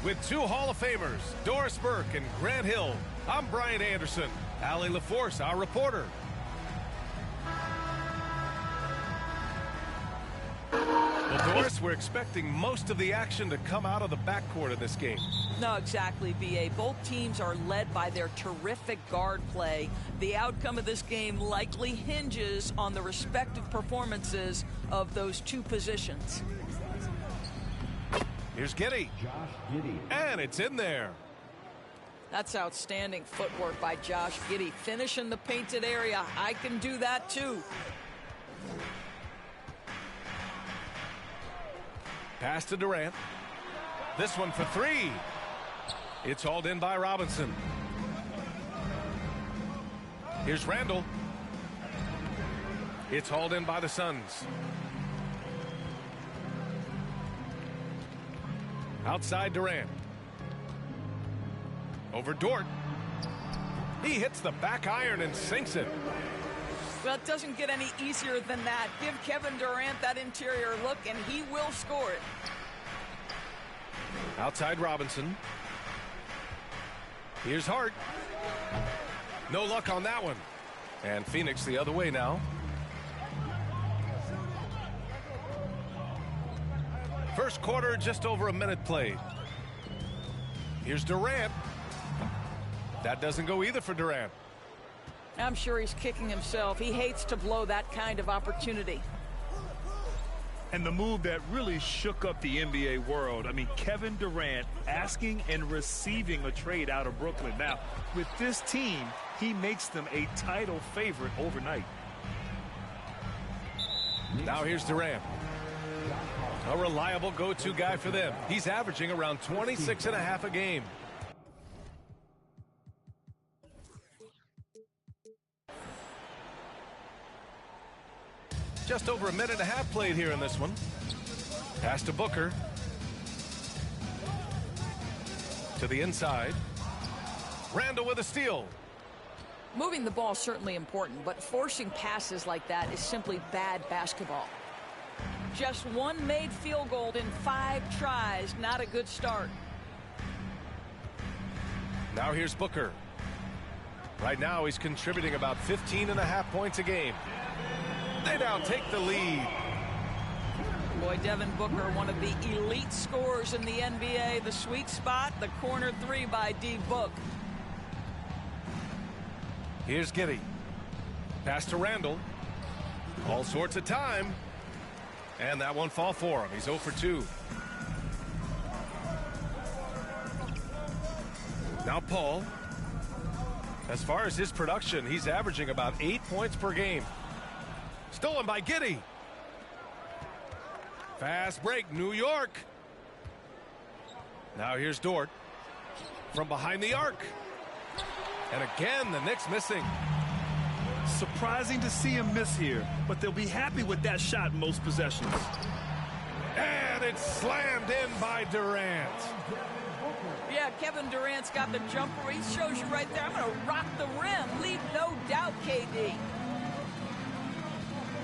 With two Hall of Famers, Doris Burke and Grant Hill, I'm Brian Anderson. Allie LaForce, our reporter. Well, Doris, we're expecting most of the action to come out of the backcourt in this game. No, exactly, B.A. Both teams are led by their terrific guard play. The outcome of this game likely hinges on the respective performances of those two positions. Here's Giddey. And it's in there. That's outstanding footwork by Josh Giddey. Finishing the painted area. I can do that too. Pass to Durant. This one for three. It's hauled in by Robinson. Here's Randall. It's hauled in by the Suns. Outside Durant. Over Dort. He hits the back iron and sinks it. Well, it doesn't get any easier than that. Give Kevin Durant that interior look, and he will score it. Outside Robinson. Here's Hart. No luck on that one. And Phoenix the other way now. First quarter, just over a minute played. Here's Durant. That doesn't go either for Durant. I'm sure he's kicking himself. He hates to blow that kind of opportunity. And the move that really shook up the NBA world. I mean, Kevin Durant asking and receiving a trade out of Brooklyn. Now, with this team, he makes them a title favorite overnight. Now here's Durant. A reliable go-to guy for them. He's averaging around 26.5 a game. Just over a minute and a half played here in this one. Pass to Booker. To the inside. Randall with a steal. Moving the ball is certainly important, but forcing passes like that is simply bad basketball. Just one made field goal in 5 tries. Not a good start. Now here's Booker. Right now he's contributing about 15.5 points a game. They now take the lead. Boy, Devin Booker, one of the elite scorers in the NBA. The sweet spot, the corner three by D. Book. Here's Giddey. Pass to Randall. All sorts of time. And that won't fall for him. He's 0 for 2. Now Paul. As far as his production, he's averaging about 8 points per game. Stolen by Giddey. Fast break, New York. Now here's Dort. From behind the arc. And again, the Knicks missing. Surprising to see him miss here, but they'll be happy with that shot in most possessions. And it's slammed in by Durant. Yeah, Kevin Durant's got the jumper. He shows you right there. I'm going to rock the rim. Leave no doubt, KD.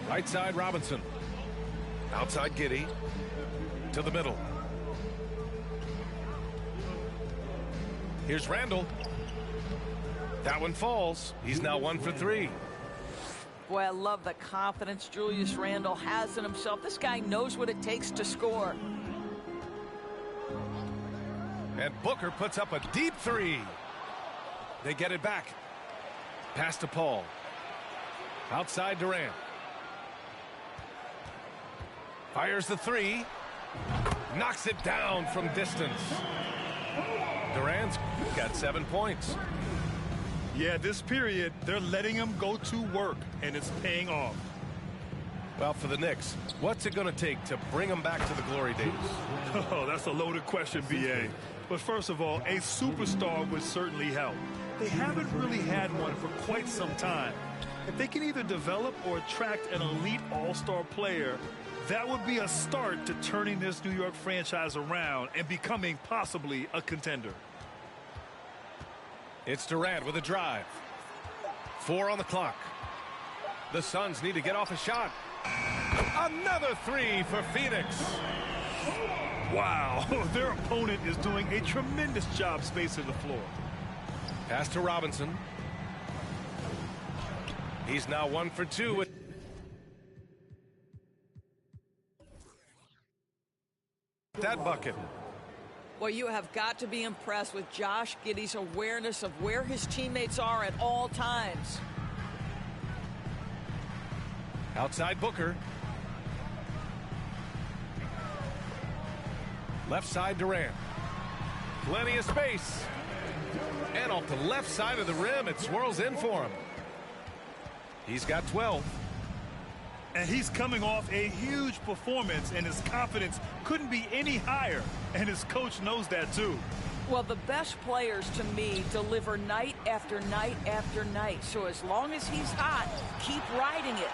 Right side, Robinson. Outside, Giddey. To the middle. Here's Randall. That one falls. He's now 1 for 3. Boy, I love the confidence Julius Randle has in himself. This guy knows what it takes to score. And Booker puts up a deep 3. They get it back. Pass to Paul. Outside Durant. Fires the 3. Knocks it down from distance. Durant's got 7 points. Yeah, this period, they're letting him go to work, and it's paying off. Well, for the Knicks, what's it going to take to bring them back to the glory days? Oh, that's a loaded question, B.A. But first of all, a superstar would certainly help. They haven't really had one for quite some time. If they can either develop or attract an elite all-star player, that would be a start to turning this New York franchise around and becoming possibly a contender. It's Durant with a drive. 4 on the clock. The Suns need to get off a shot. Another 3 for Phoenix. Wow, their opponent is doing a tremendous job spacing the floor. Pass to Robinson. He's now 1 for 2 with that bucket. Well, you have got to be impressed with Josh Giddey's awareness of where his teammates are at all times. Outside Booker. Left side Durant. Plenty of space. And off the left side of the rim, it swirls in for him. He's got 12. And he's coming off a huge performance, and his confidence couldn't be any higher. And his coach knows that, too. Well, the best players, to me, deliver night after night after night. So as long as he's hot, keep riding it.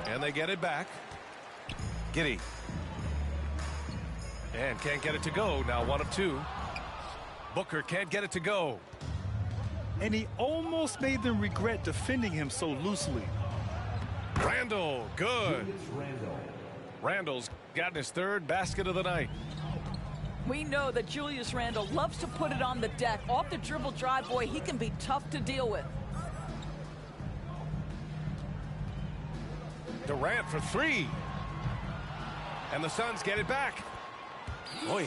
And they get it back. Giddey. And can't get it to go. Now 1 of 2. Booker can't get it to go. And he almost made them regret defending him so loosely. Randle, good. Randle's gotten his 3rd basket of the night. We know that Julius Randle loves to put it on the deck. Off the dribble drive, boy, he can be tough to deal with. Durant for 3. And the Suns get it back. Oh, he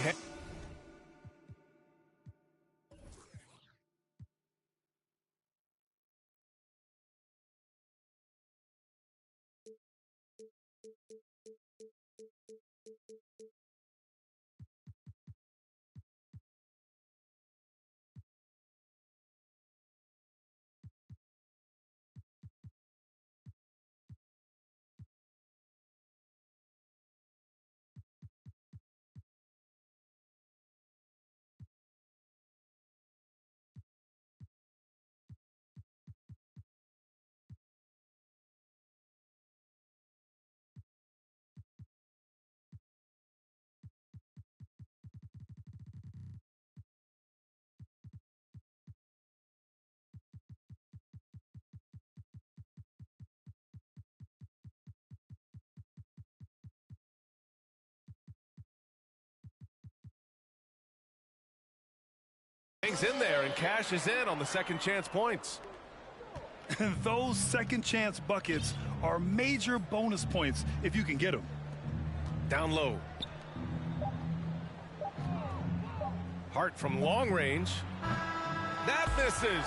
hangs in there and cashes in on the second chance points. And those second chance buckets are major bonus points if you can get them. Down low. Hart from long range. That misses.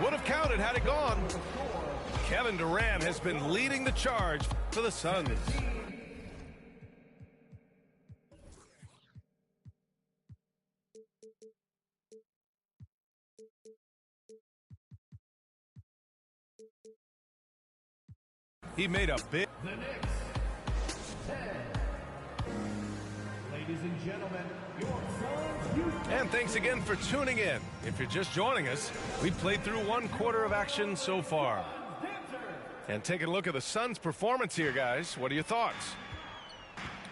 Would have counted had it gone. Kevin Durant has been leading the charge for the Suns. He made a big. Ladies and gentlemen, your Suns. And thanks again for tuning in. If you're just joining us, we've played through 1/4 of action so far. And taking a look at the Suns' performance here, guys. What are your thoughts?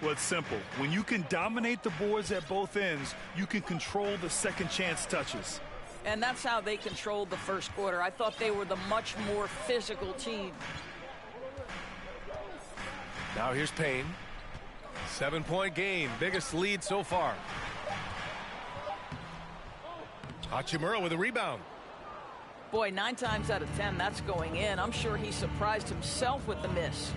Well, it's simple. When you can dominate the boards at both ends, you can control the second chance touches. And that's how they controlled the first quarter. I thought they were the much more physical team. Now here's Payne. 7-point gain. Biggest lead so far. Hachimura with a rebound. Boy, 9 times out of 10, that's going in. I'm sure he surprised himself with the miss.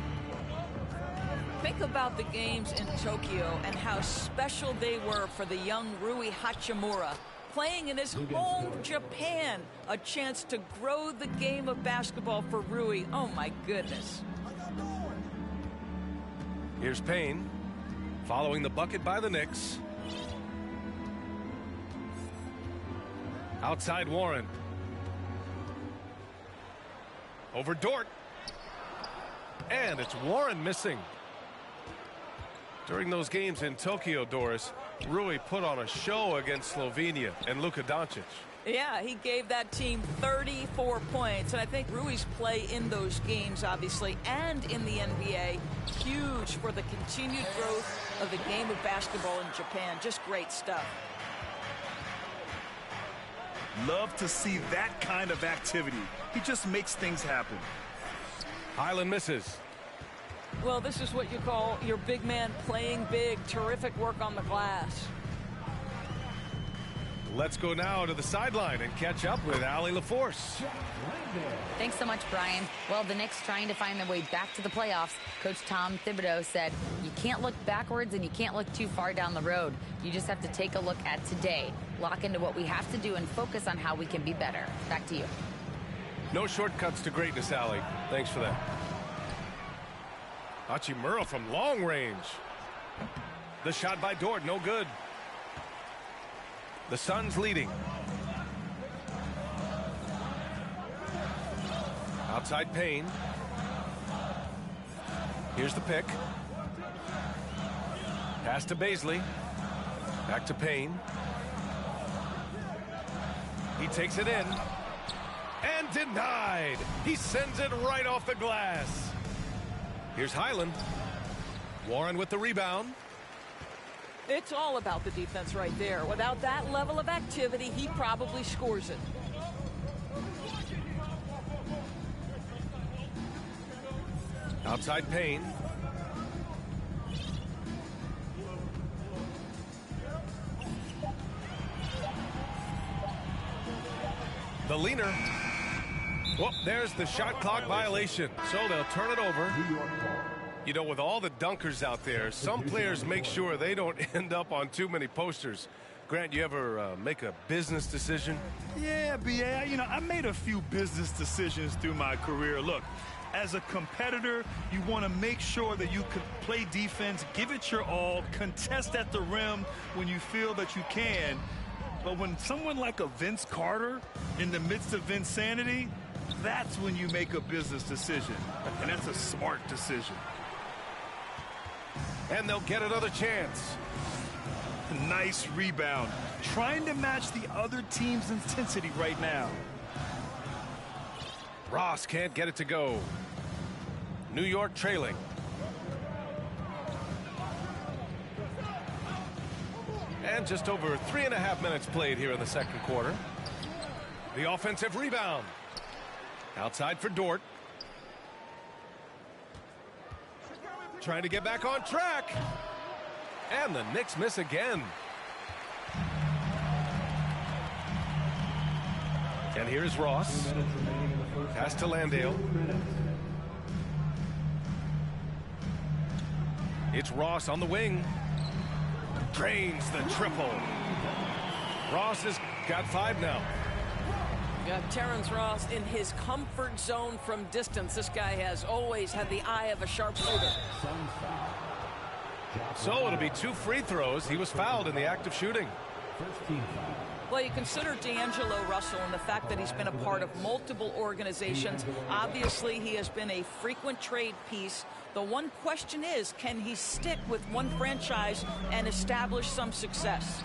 Think about the games in Tokyo and how special they were for the young Rui Hachimura. Playing in his home Japan, a chance to grow the game of basketball for Rui. Oh, my goodness. Here's Payne, following the bucket by the Knicks. Outside Warren. Over Dort. And it's Warren missing. During those games in Tokyo, Doris, Rui put on a show against Slovenia and Luka Doncic. Yeah, he gave that team 34 points. And I think Rui's play in those games, obviously, and in the NBA, huge for the continued growth of the game of basketball in Japan. Just great stuff. Love to see that kind of activity. He just makes things happen. Highland misses. Well, this is what you call your big man playing big. Terrific work on the glass. Let's go now to the sideline and catch up with Allie LaForce. Thanks so much, Brian. Well, the Knicks trying to find their way back to the playoffs. Coach Tom Thibodeau said, you can't look backwards and you can't look too far down the road. You just have to take a look at today, lock into what we have to do, and focus on how we can be better. Back to you. No shortcuts to greatness, Allie. Thanks for that. Hachimura from long range. The shot by Dort, no good. The Suns leading. Outside Payne. Here's the pick. Pass to Baisley. Back to Payne. He takes it in. And denied. He sends it right off the glass. Here's Highland. Warren with the rebound. It's all about the defense right there. Without that level of activity, he probably scores it. Outside Payne. The leaner. Whoop, there's the shot clock violation. So they'll turn it over. You know, with all the dunkers out there, some players make sure they don't end up on too many posters. Grant, you ever make a business decision? Yeah, B.A., I made a few business decisions through my career. Look, as a competitor, you want to make sure that you can play defense, give it your all, contest at the rim when you feel that you can. But when someone like a Vince Carter in the midst of insanity, that's when you make a business decision. And that's a smart decision. And they'll get another chance. Nice rebound. Trying to match the other team's intensity right now. Ross can't get it to go. New York trailing. And just over 3.5 minutes played here in the second quarter. The offensive rebound. Outside for Dort. Trying to get back on track. And the Knicks miss again. And here's Ross. Pass to Landale. It's Ross on the wing. Drains the triple. Ross has got 5 now. Yeah, Terrence Ross in his comfort zone from distance. This guy has always had the eye of a sharpshooter. So it'll be 2 free throws. He was fouled in the act of shooting. Well, you consider D'Angelo Russell and the fact that he's been a part of multiple organizations. Obviously, he has been a frequent trade piece. The one question is, can he stick with one franchise and establish some success?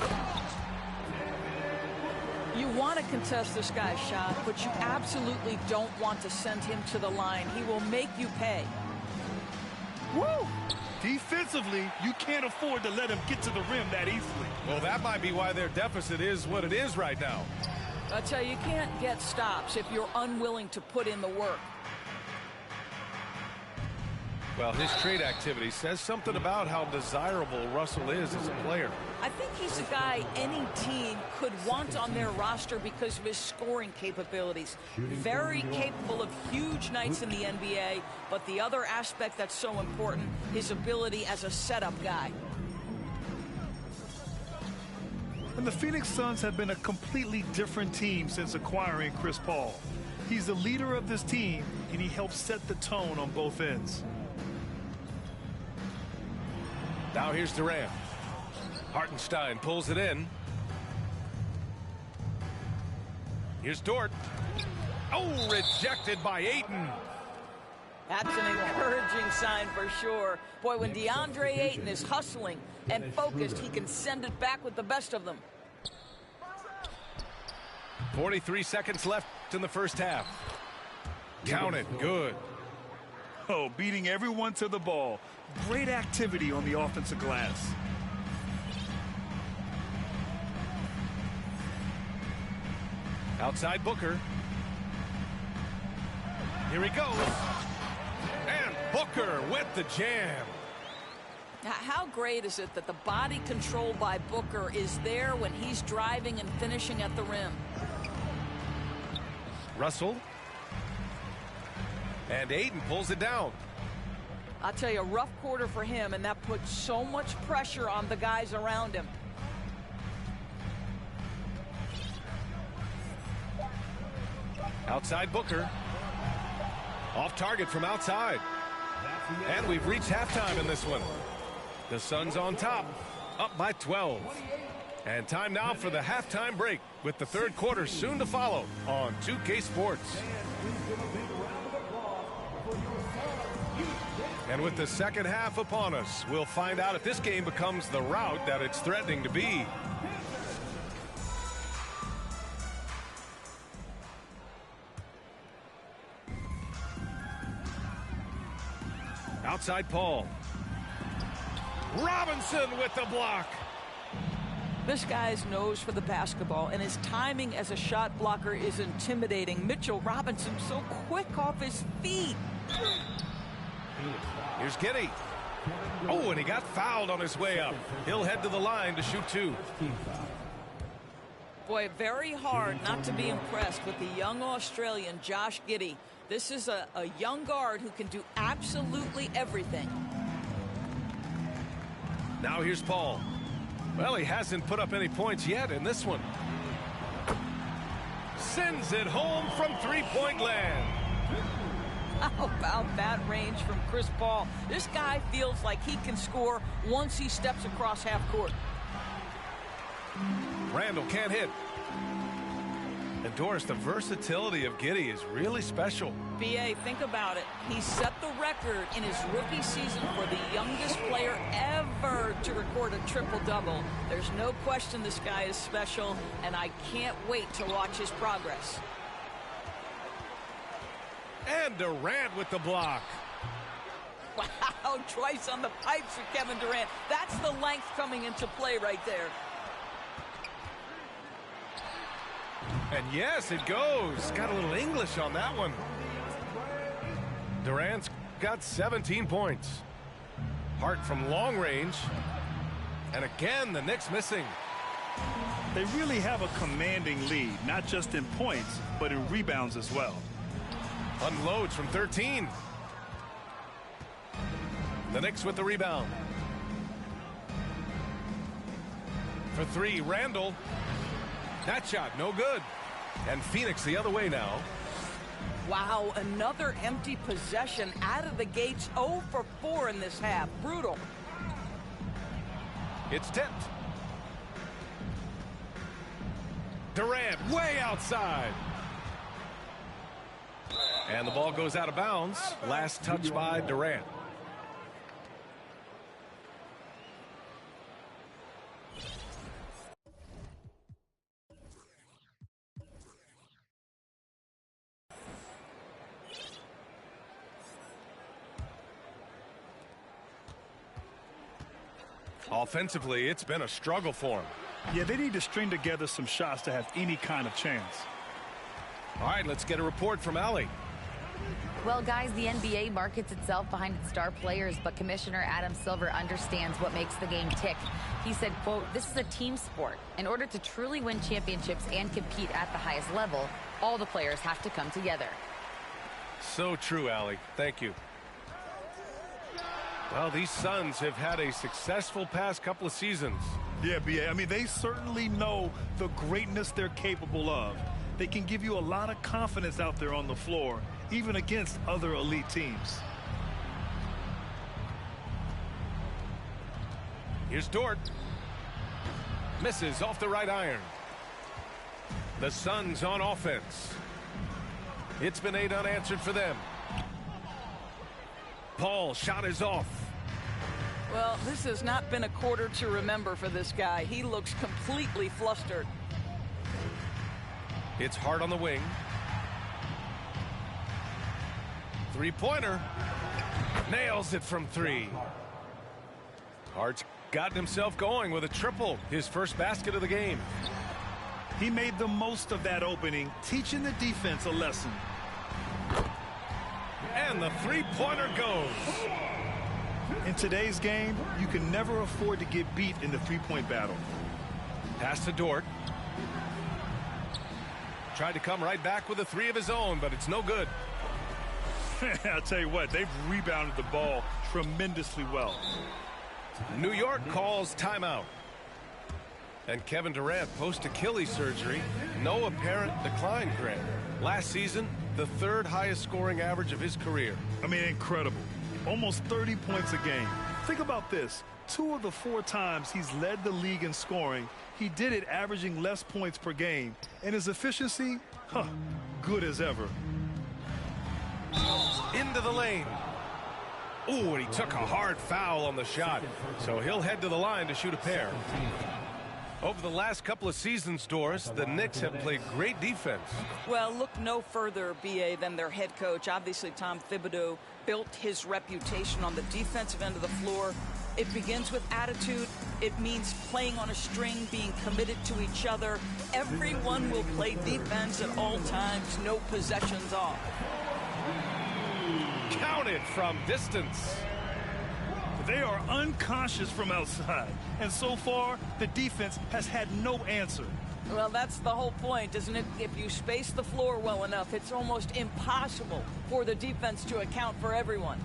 You want to contest this guy's shot, but you absolutely don't want to send him to the line. He will make you pay. Woo! Defensively, you can't afford to let him get to the rim that easily. Well, that might be why their deficit is what it is right now. I tell you, you can't get stops if you're unwilling to put in the work. Well, his trade activity says something about how desirable Russell is as a player. I think he's a guy any team could want on their roster because of his scoring capabilities. Very capable of huge nights in the NBA, but the other aspect that's so important, his ability as a setup guy. And the Phoenix Suns have been a completely different team since acquiring Chris Paul. He's the leader of this team, and he helps set the tone on both ends. Now here's Durant. Hartenstein pulls it in. Here's Dort. Oh, rejected by Ayton. That's an encouraging sign for sure. Boy, when DeAndre Ayton is hustling and focused, he can send it back with the best of them. 43 seconds left in the first half. Count it. Good. Oh, beating everyone to the ball. Great activity on the offensive glass. Outside Booker. Here he goes. And Booker with the jam. Now, how great is it that the body control by Booker is there when he's driving and finishing at the rim? Russell. And Ayton pulls it down. I'll tell you, a rough quarter for him, and that puts so much pressure on the guys around him. Outside Booker. Off target from outside. And we've reached halftime in this one. The Suns on top, up by 12. And time now for the halftime break, with the third quarter soon to follow on 2K Sports. And with the second half upon us, we'll find out if this game becomes the rout that it's threatening to be. Outside Paul. Robinson with the block. This guy's nose for the basketball, and his timing as a shot blocker is intimidating. Mitchell Robinson so quick off his feet. Here's Giddey. Oh, and he got fouled on his way up. He'll head to the line to shoot two. Boy, very hard not to be impressed with the young Australian Josh Giddey. This is a young guard who can do absolutely everything. Now here's Paul. Well, he hasn't put up any points yet in this one. Sends it home from three-point land. How about that range from Chris Paul? This guy feels like he can score once he steps across half court. Randall can't hit. And Doris, the versatility of Giddey is really special. BA, think about it. He set the record in his rookie season for the youngest player ever to record a triple-double. There's no question this guy is special, and I can't wait to watch his progress. And Durant with the block. Wow, twice on the pipes for Kevin Durant. That's the length coming into play right there. And yes, it goes. Got a little English on that one. Durant's got 17 points. Hart from long range. And again, the Knicks missing. They really have a commanding lead, not just in points, but in rebounds as well. Unloads from 13. The Knicks with the rebound. For three, Randall. That shot, no good. And Phoenix the other way now. Wow, another empty possession out of the gates. 0 for 4 in this half. Brutal. It's tipped. Durant way outside. And the ball goes out of bounds. Last touch by Durant. Offensively, it's been a struggle for him. Yeah, they need to string together some shots to have any kind of chance. All right, let's get a report from Allie. Well, guys, the NBA markets itself behind its star players, but Commissioner Adam Silver understands what makes the game tick. He said, quote, "This is a team sport. In order to truly win championships and compete at the highest level, all the players have to come together." So true, Allie. Thank you. Well, these Suns have had a successful past couple of seasons. Yeah, BA. I mean, they certainly know the greatness they're capable of. They can give you a lot of confidence out there on the floor, even against other elite teams. Here's Dort. Misses off the right iron. The Suns on offense. It's been 8 unanswered for them. Paul shot is off. Well, this has not been a quarter to remember for this guy. He looks completely flustered. It's Hart on the wing. Three-pointer. Nails it from 3. Hart's gotten himself going with a triple. His first basket of the game. He made the most of that opening, teaching the defense a lesson. And the three-pointer goes. In today's game, you can never afford to get beat in the three-point battle. Pass to Dort. Tried to come right back with a three of his own, but it's no good. I'll tell you what, they've rebounded the ball tremendously well. New York calls timeout. And Kevin Durant, post-Achilles surgery, no apparent decline, Grant. Last season, the third highest scoring average of his career. I mean, incredible. Almost 30 points a game. Think about this. 2 of the 4 times he's led the league in scoring, he did it averaging less points per game. And his efficiency, good as ever. Into the lane. Ooh, and he took a hard foul on the shot. So he'll head to the line to shoot a pair. Over the last couple of seasons, Doris, the Knicks have played great defense. Well, look no further, B.A., than their head coach. Obviously, Tom Thibodeau built his reputation on the defensive end of the floor. It begins with attitude. It means playing on a string, being committed to each other. Everyone will play defense at all times, no possessions off. Counted from distance. They are unconscious from outside. And so far, the defense has had no answer. Well, that's the whole point, isn't it? If you space the floor well enough, it's almost impossible for the defense to account for everyone.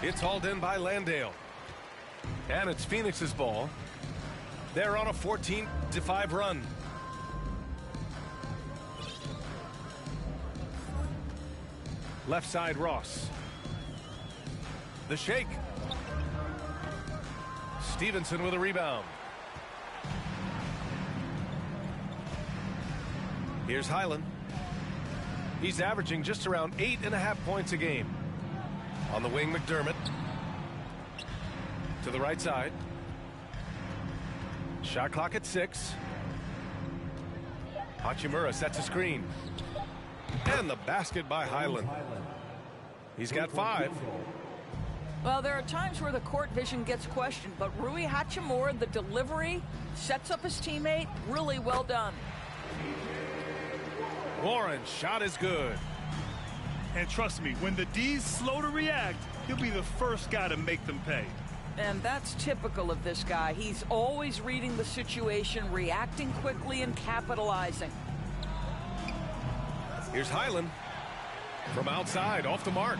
It's hauled in by Landale. And it's Phoenix's ball. They're on a 14-5 run. Left side, Ross. The shake. Stevenson with a rebound. Here's Highland. He's averaging just around 8.5 points a game. On the wing, McDermott. To the right side. Shot clock at 6. Hachimura sets a screen. And the basket by Highland. He's got 5. Well, there are times where the court vision gets questioned, but Rui Hachimura, the delivery, sets up his teammate. Really well done. Warren's shot is good. And trust me, when the D's slow to react, he'll be the first guy to make them pay. And that's typical of this guy. He's always reading the situation, reacting quickly, and capitalizing. Here's Highland. From outside, off the mark.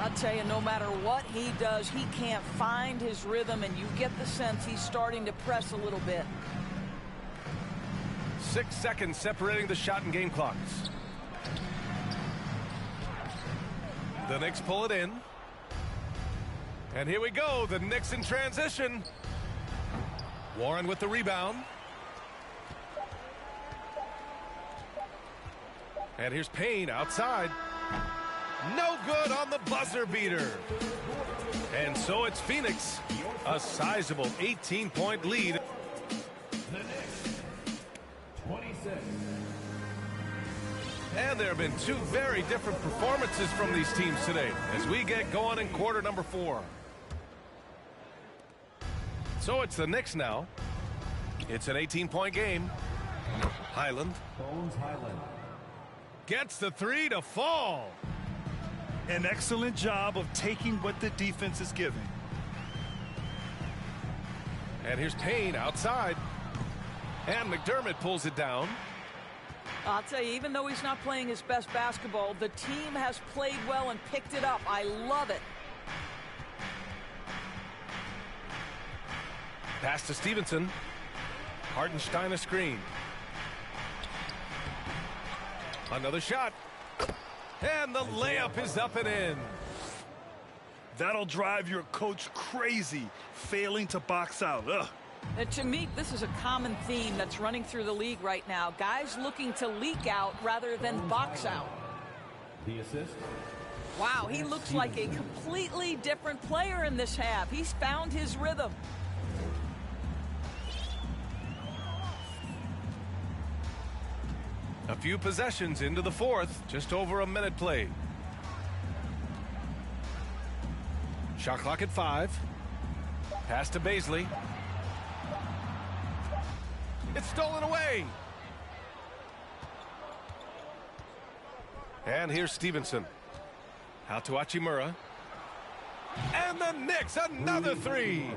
I'll tell you, no matter what he does, he can't find his rhythm, and you get the sense he's starting to press a little bit. 6 seconds separating the shot and game clocks. The Knicks pull it in. And here we go, the Knicks in transition. Warren with the rebound. And here's Payne outside. No good on the buzzer beater. And so it's Phoenix. A sizable 18-point lead. The Knicks, 26. And there have been 2 very different performances from these teams today as we get going in quarter number 4. So it's the Knicks now. It's an 18-point game. Highland. Bones Highland. Gets the 3 to fall. An excellent job of taking what the defense is giving. And here's Payne outside. And McDermott pulls it down. I'll tell you, even though he's not playing his best basketball, the team has played well and picked it up. I love it. Pass to Stevenson. Hartenstein a screen. Another shot. And the layup is up and in. That'll drive your coach crazy, failing to box out. Ugh. And to me, this is a common theme that's running through the league right now. Guys looking to leak out rather than box out. The assist. Wow, he looks like a completely different player in this half. He's found his rhythm. A few possessions into the 4th, just over a minute played. Shot clock at 5. Pass to Baisley. It's stolen away. And here's Stevenson. Out to Hachimura. And the Knicks, another three.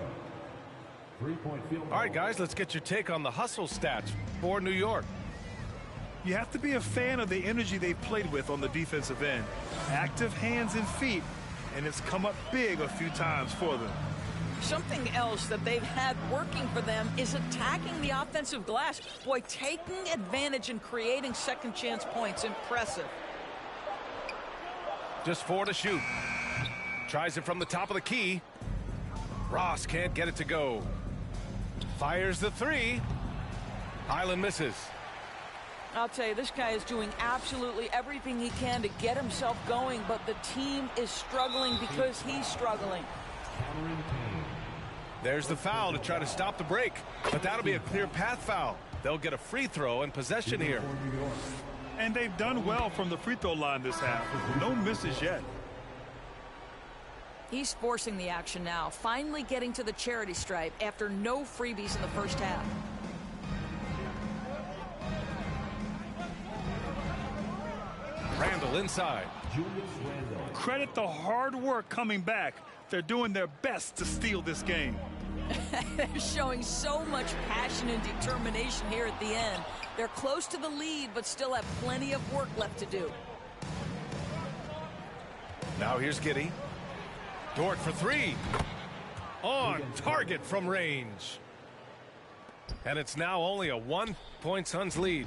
All right, guys, let's get your take on the hustle stats for New York. You have to be a fan of the energy they've played with on the defensive end. Active hands and feet, and it's come up big a few times for them. Something else that they've had working for them is attacking the offensive glass. Boy, taking advantage and creating second chance points. Impressive. Just 4 to shoot. Tries it from the top of the key. Ross can't get it to go. Fires the three. Highland misses. I'll tell you, this guy is doing absolutely everything he can to get himself going, but the team is struggling because he's struggling. There's the foul to try to stop the break, but that'll be a clear path foul. They'll get a free throw and possession here. And they've done well from the free throw line this half. No misses yet. He's forcing the action now, finally getting to the charity stripe after no freebies in the first half. Randall inside. Credit the hard work coming back. They're doing their best to steal this game. They're showing so much passion and determination here at the end. They're close to the lead, but still have plenty of work left to do. Now here's Giddey. Dort for three. On target from range. And it's now only a 1-point Suns lead.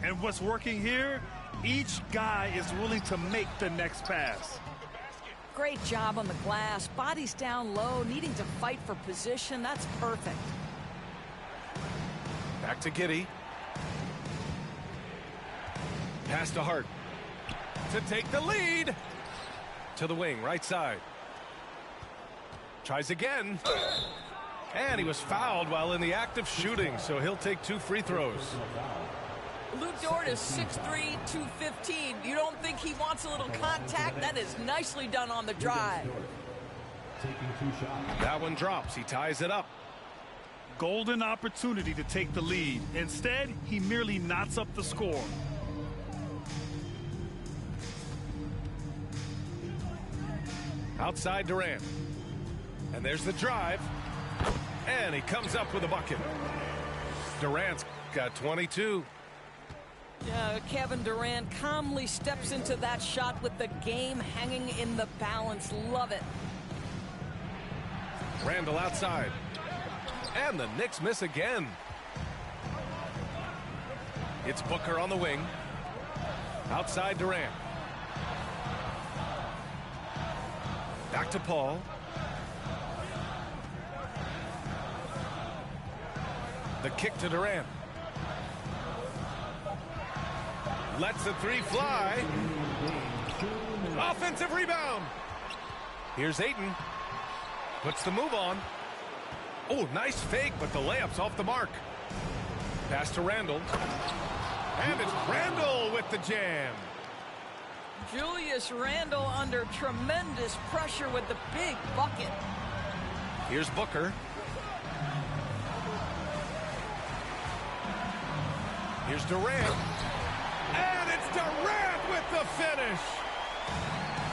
And what's working here? Each guy is willing to make the next pass. Great job on the glass. Bodies down low, needing to fight for position. That's perfect. Back to Giddey. Pass to Hart. To take the lead. To the wing, right side. Tries again. And he was fouled while in the act of shooting, so he'll take 2 free throws. Lou Dort is 6'3", 215. You don't think he wants a little contact? That is nicely done on the drive. That one drops. He ties it up. Golden opportunity to take the lead. Instead, he merely knots up the score. Outside Durant. And there's the drive. And he comes up with a bucket. Durant's got 22. Kevin Durant calmly steps into that shot with the game hanging in the balance. Love it. Randall outside. And the Knicks miss again. It's Booker on the wing. Outside Durant. Back to Paul. The kick to Durant. Lets the three fly. Offensive rebound. Here's Ayton. Puts the move on. Oh, nice fake, but the layup's off the mark. Pass to Randall. And it's Randall with the jam. Julius Randle under tremendous pressure with the big bucket. Here's Booker. Here's Durant. And it's Durant with the finish.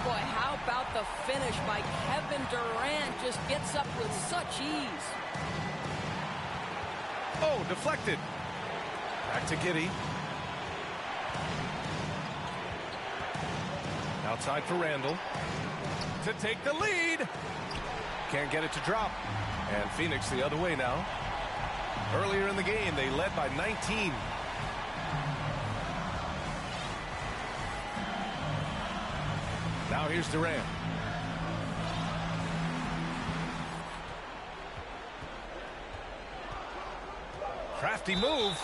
Boy, how about the finish by Kevin Durant? Just gets up with such ease. Oh, deflected. Back to Giddey. Outside for Randall. To take the lead. Can't get it to drop. And Phoenix the other way now. Earlier in the game, they led by 19. Now here's Durant. Crafty move.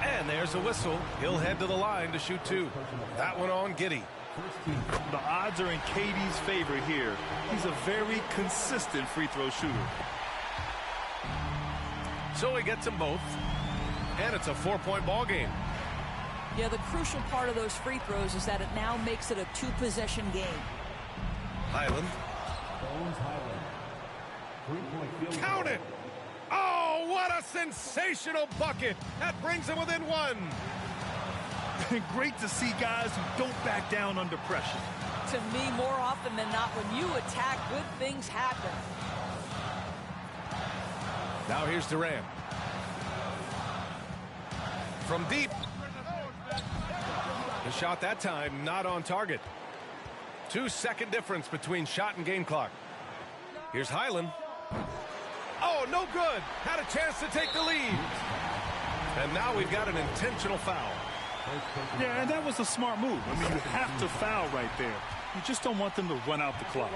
And there's a whistle. He'll head to the line to shoot 2. That one on Giddey. The odds are in KD's favor here. He's a very consistent free throw shooter. So he gets them both. And it's a 4-point ball game. Yeah, the crucial part of those free throws is that it now makes it a 2-possession game. Highland. Count it! Oh, what a sensational bucket! That brings them within 1. Great to see guys who don't back down under pressure. To me, more often than not, when you attack, good things happen. Now here's Durant. From deep. The shot that time not on target. 2-second difference between shot and game clock. Here's Highland. Oh, no good. Had a chance to take the lead. And now we've got an intentional foul. Yeah, and that was a smart move. I mean, you have to foul right there. You just don't want them to run out the clock.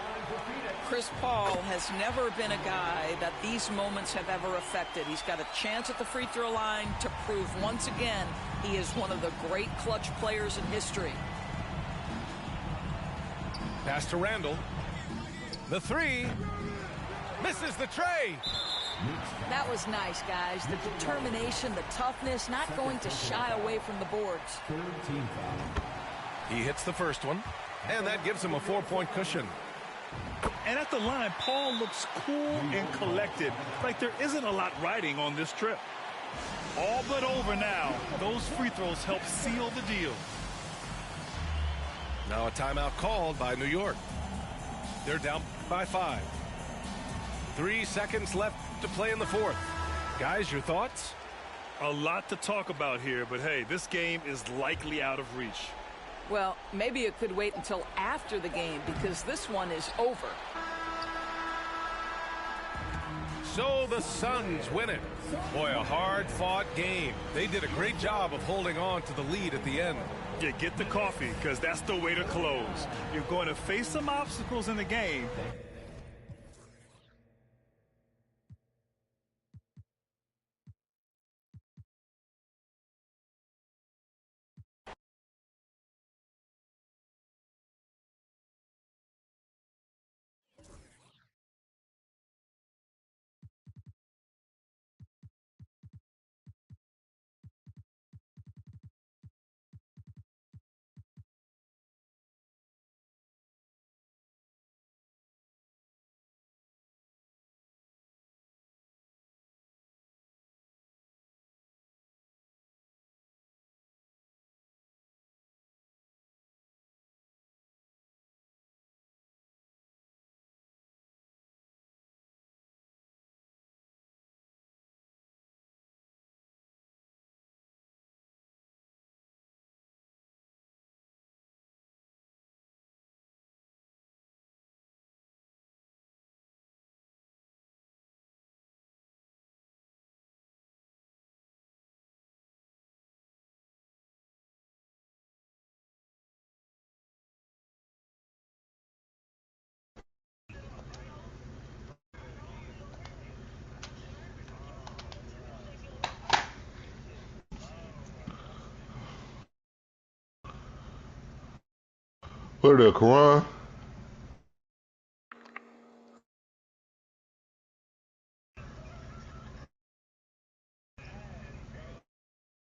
Chris Paul has never been a guy that these moments have ever affected. He's got a chance at the free throw line to prove once again he is one of the great clutch players in history. Pass to Randall. The three. Misses the tray. That was nice, guys. The determination, the toughness, not going to shy away from the boards. He hits the first one, and that gives him a 4-point cushion. And at the line, Paul looks cool and collected, like there isn't a lot riding on this trip. All but over now. Those free throws help seal the deal. Now a timeout called by New York. They're down by 5. 3 seconds left to play in the fourth. Guys, your thoughts? A lot to talk about here, but hey, this game is likely out of reach. Well, maybe it could wait until after the game because this one is over. So the Suns win it. Boy, a hard-fought game. They did a great job of holding on to the lead at the end. Yeah, get the coffee, because that's the way to close. You're going to face some obstacles in the game. What are the Quran?